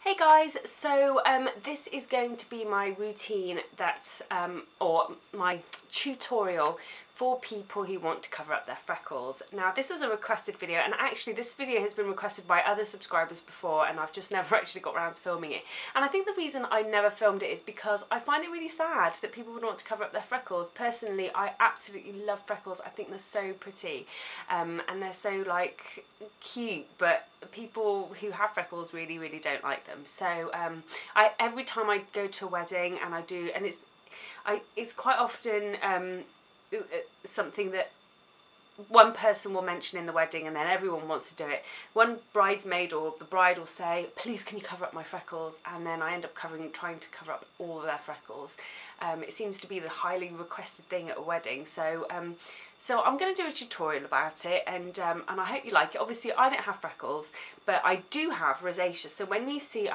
Hey guys, so this is going to be my routine or my tutorial for people who want to cover up their freckles. Now this was a requested video, and actually this video has been requested by other subscribers before and I've just never actually got around to filming it. And I think the reason I never filmed it is because I find it really sad that people would want to cover up their freckles. Personally, I absolutely love freckles. I think they're so pretty and they're so like cute, but people who have freckles really don't like them. So every time I go to a wedding and it's quite often something that one person will mention in the wedding and then everyone wants to do it. One bridesmaid or the bride will say, please can you cover up my freckles, and then I end up trying to cover up all of their freckles. It seems to be the highly requested thing at a wedding, so I'm going to do a tutorial about it, and I hope you like it. Obviously I don't have freckles, but I do have rosacea, so when you see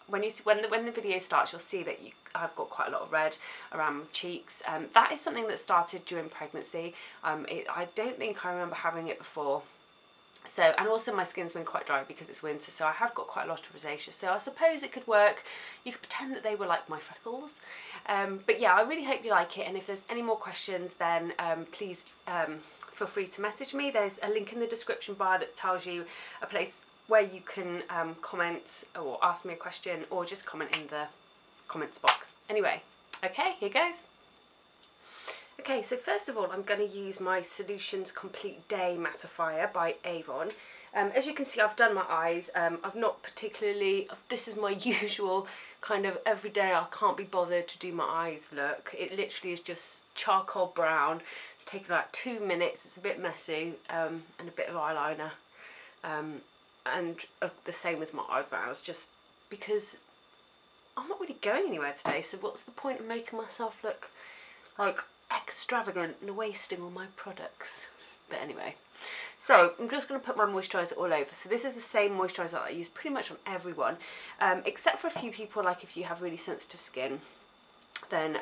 when the video starts, you'll see that I've got quite a lot of red around my cheeks. That is something that started during pregnancy. I don't think I remember having it before. So, and also my skin's been quite dry because it's winter, so I have got quite a lot of rosacea. So I suppose it could work. You could pretend that they were like my freckles. But yeah, I really hope you like it. And if there's any more questions, then please feel free to message me. There's a link in the description bar that tells you a place where you can comment or ask me a question, or just comment in the comments box. Anyway, okay, here goes. Okay, so first of all, I'm going to use my Solutions Complete Day Mattifier by Avon. As you can see, I've done my eyes. I've not particularly, this is my usual kind of everyday, I can't be bothered to do my eyes look. It literally is just charcoal brown. It's taken about 2 minutes. It's a bit messy, and a bit of eyeliner. And the same with my eyebrows, just because I'm not really going anywhere today, so what's the point of making myself look like extravagant and wasting all my products? But anyway, so I'm just going to put my moisturiser all over. So this is the same moisturiser that I use pretty much on everyone, except for a few people, like if you have really sensitive skin, then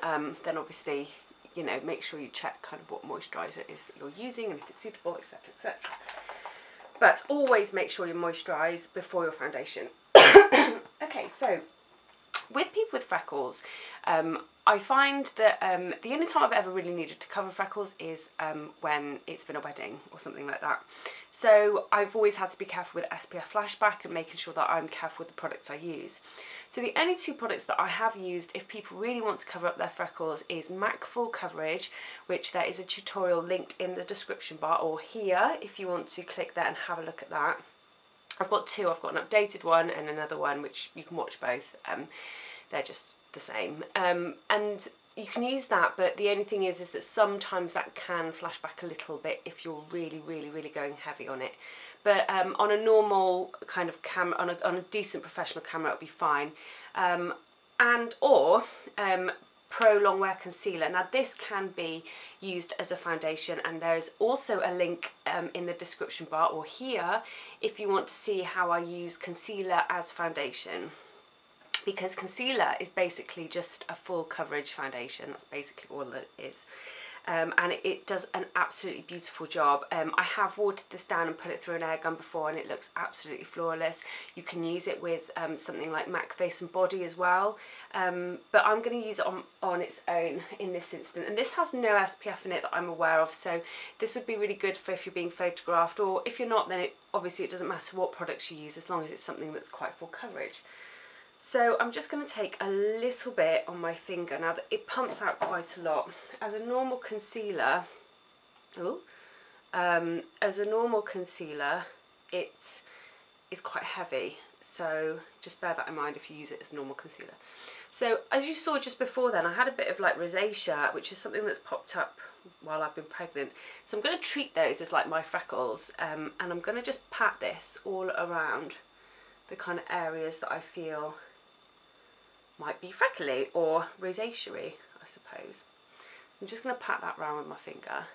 obviously, you know, make sure you check kind of what moisturiser it is that you're using and if it's suitable, etc, etc. But always make sure you moisturise before your foundation. Okay, so with people with freckles, I find that the only time I've ever really needed to cover freckles is when it's been a wedding or something like that. So I've always had to be careful with SPF flashback and making sure that I'm careful with the products I use. So the only two products that I have used if people really want to cover up their freckles is MAC Full Coverage, which there is a tutorial linked in the description bar or here if you want to click there and have a look at that. I've got two. I've got an updated one and another one which you can watch both. They're just the same. And you can use that, but the only thing is that sometimes that can flash back a little bit if you're really going heavy on it. But on a normal kind of camera, on a decent professional camera, it'll be fine. Or Pro Longwear Concealer. Now this can be used as a foundation, and there's also a link in the description bar or here if you want to see how I use concealer as foundation. Because concealer is basically just a full coverage foundation. That's basically all that it is. And it does an absolutely beautiful job. I have watered this down and put it through an air gun before, and it looks absolutely flawless. You can use it with something like MAC Face and Body as well. But I'm going to use it on its own in this instant. And this has no SPF in it that I'm aware of, so this would be really good for if you're being photographed, or if you're not, then obviously it doesn't matter what products you use as long as it's something that's quite full coverage. So I'm just going to take a little bit on my finger. Now that it pumps out quite a lot. As a normal concealer, it is quite heavy. So just bear that in mind if you use it as normal concealer. So as you saw just before then, I had a bit of like rosacea, which is something that's popped up while I've been pregnant. So I'm going to treat those as like my freckles, and I'm going to just pat this all around the kind of areas that I feel might be freckly or rosacea-y, I suppose. I'm just going to pat that round with my finger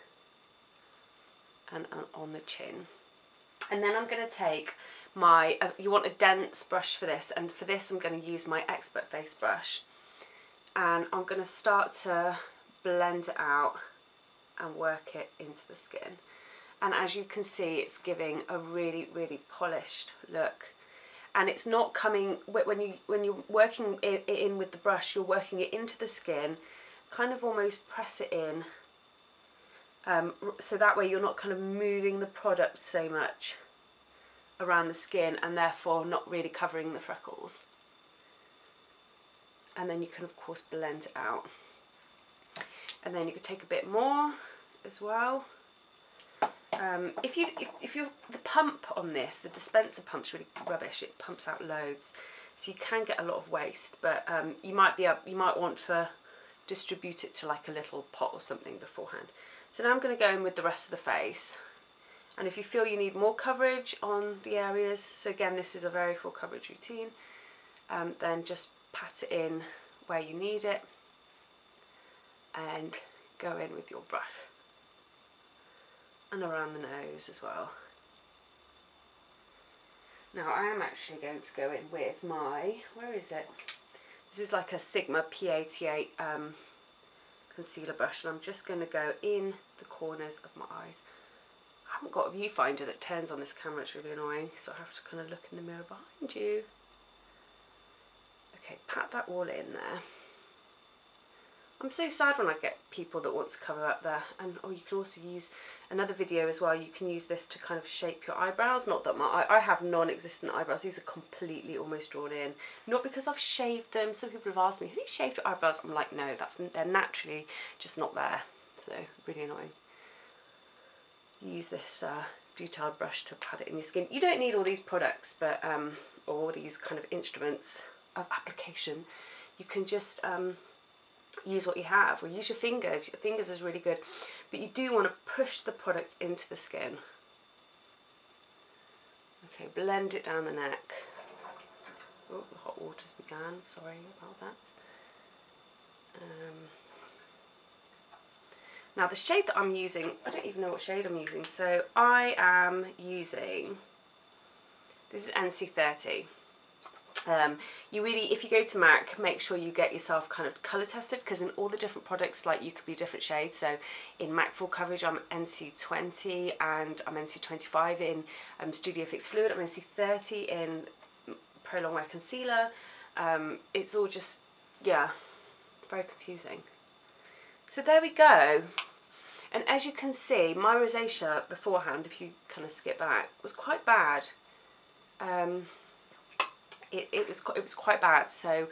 and on the chin. And then I'm going to take my, you want a dense brush for this, and for this I'm going to use my Expert Face brush. And I'm going to start to blend it out and work it into the skin. And as you can see, it's giving a really polished look. and it's not coming, when you're working it in with the brush, you're working it into the skin, kind of almost press it in, so that way you're not kind of moving the product so much around the skin and therefore not really covering the freckles. And then you can of course blend it out. And then you could take a bit more as well. If the pump on this, the dispenser pump's really rubbish. It pumps out loads, so you can get a lot of waste. But you might want to distribute it to like a little pot or something beforehand. So now I'm going to go in with the rest of the face. And if you feel you need more coverage on the areas, so again this is a very full coverage routine, then just pat it in where you need it and go in with your brush. And around the nose as well. Now I am actually going to go in with my, where is it? This is like a Sigma P88 concealer brush, and I'm just going to go in the corners of my eyes. I haven't got a viewfinder that turns on this camera, it's really annoying, so I have to kind of look in the mirror behind you. Okay, pat that all in there. I'm so sad when I get people that want to cover up there, and you can also use another video as well. You can use this to kind of shape your eyebrows. Not that I have non-existent eyebrows. These are completely almost drawn in. Not because I've shaved them. Some people have asked me, have you shaved your eyebrows? I'm like, no, they're naturally just not there. So really annoying. Use this detailed brush to pat it in your skin. You don't need all these products, but or all these kind of instruments of application. You can just use what you have, or use your fingers. Your fingers is really good, but you do want to push the product into the skin. Okay, blend it down the neck. Oh, the hot water's began, sorry about that. Now the shade that I'm using, I don't even know what shade I'm using, so I am using, this is NC30. You really, if you go to MAC, make sure you get yourself kind of colour tested, because in all the different products, like, you could be different shades. So in MAC Full Coverage I'm NC20 and I'm NC25 in Studio Fix Fluid, I'm NC30 in Pro Long Wear Concealer. It's all just, yeah, very confusing. So there we go. And as you can see, my rosacea beforehand, if you kind of skip back, was quite bad. It was quite bad, so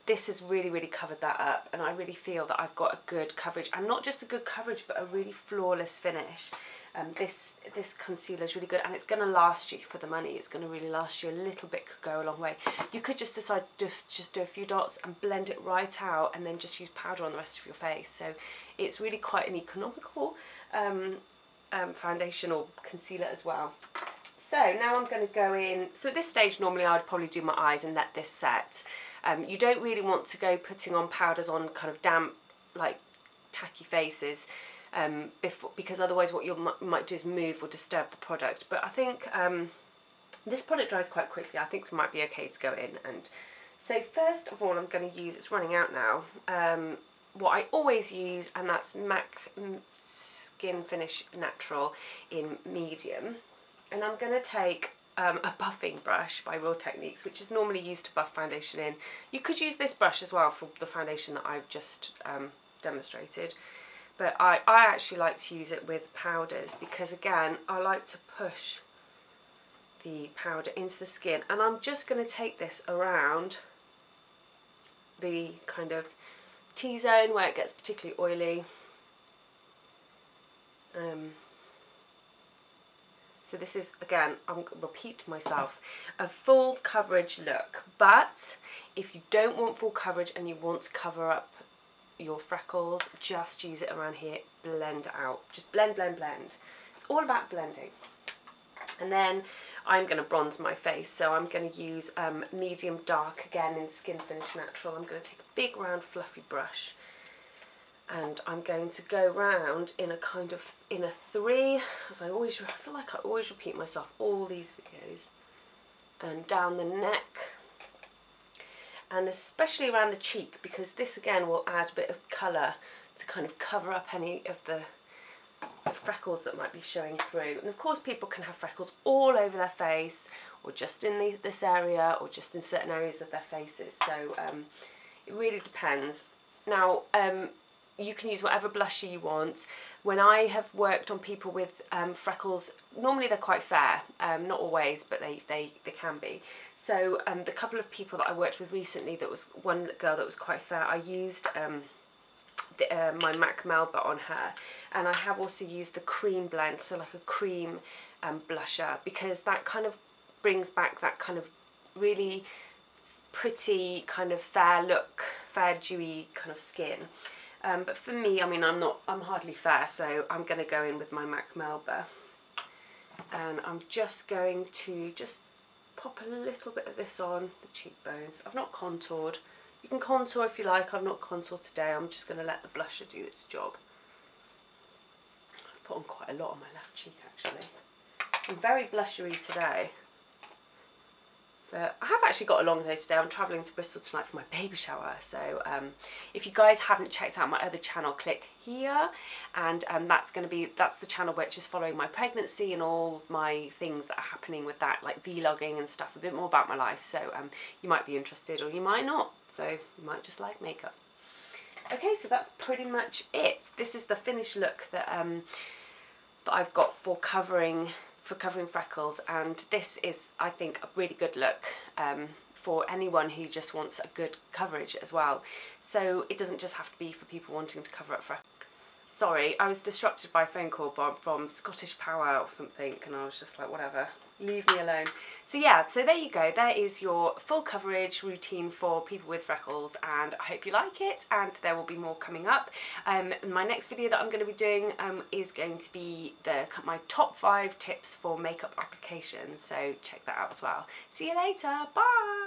this has really covered that up, and I really feel that I've got a good coverage, and not just a good coverage but a really flawless finish. This concealer is really good, and it's going to last you for the money. It's going to really last you. A little bit could go a long way. You could just decide to just do a few dots and blend it right out, and then just use powder on the rest of your face. So it's really quite an economical foundation or concealer as well. So now I'm going to go in, so at this stage normally I would probably do my eyes and let this set. You don't really want to go putting on powders on kind of damp, like tacky faces, because otherwise what you might do is move or disturb the product. But I think this product dries quite quickly. I think we might be okay to go in. And so first of all I'm going to use, it's running out now, what I always use, and that's MAC Skin Finish Natural in medium. And I'm going to take a buffing brush by Real Techniques, which is normally used to buff foundation in. You could use this brush as well for the foundation that I've just demonstrated. But I actually like to use it with powders, because again, I like to push the powder into the skin. And I'm just going to take this around the kind of T-zone where it gets particularly oily. So this is, again, I'm going to repeat myself, a full coverage look. But if you don't want full coverage and you want to cover up your freckles, just use it around here, blend it out. Just blend, blend, blend. It's all about blending. And then I'm going to bronze my face. So I'm going to use medium dark again in Skin Finish Natural. I'm going to take a big round fluffy brush. And I'm going to go round in a kind of, in a 3, as I feel like I always repeat myself all these videos, and down the neck, and especially around the cheek, because this again will add a bit of colour to kind of cover up any of the freckles that might be showing through. And of course people can have freckles all over their face, or just in this area, or just in certain areas of their faces, so it really depends. Now you can use whatever blusher you want. When I have worked on people with freckles, normally they're quite fair, not always, but they can be. So the couple of people that I worked with recently, that was one girl that was quite fair, I used my MAC Melba on her, and I have also used the cream blend, so like a cream blusher, because that kind of brings back that kind of really pretty kind of fair look, fair dewy kind of skin. But for me, I mean, I'm hardly fair, so I'm going to go in with my MAC Melba, and I'm just going to pop a little bit of this on the cheekbones. I've not contoured. You can contour if you like. I've not contoured today. I'm just going to let the blusher do its job. I've put on quite a lot on my left cheek actually. I'm very blushery today. But I have actually got a long day today. I'm travelling to Bristol tonight for my baby shower, so if you guys haven't checked out my other channel, click here, and that's the channel which is following my pregnancy and all my things that are happening with that, like vlogging and stuff, a bit more about my life, so you might be interested or you might not, so you might just like makeup. Okay, so that's pretty much it. This is the finished look that that I've got for covering freckles, and this is, I think, a really good look for anyone who just wants a good coverage as well. So it doesn't just have to be for people wanting to cover up freckles. Sorry, I was disrupted by a phone call from Scottish Power or something, and I was just like, whatever, leave me alone. So yeah, so there you go. There is your full coverage routine for people with freckles, and I hope you like it, and there will be more coming up. My next video that I'm going to be doing is going to be my top 5 tips for makeup application, so check that out as well. See you later, bye!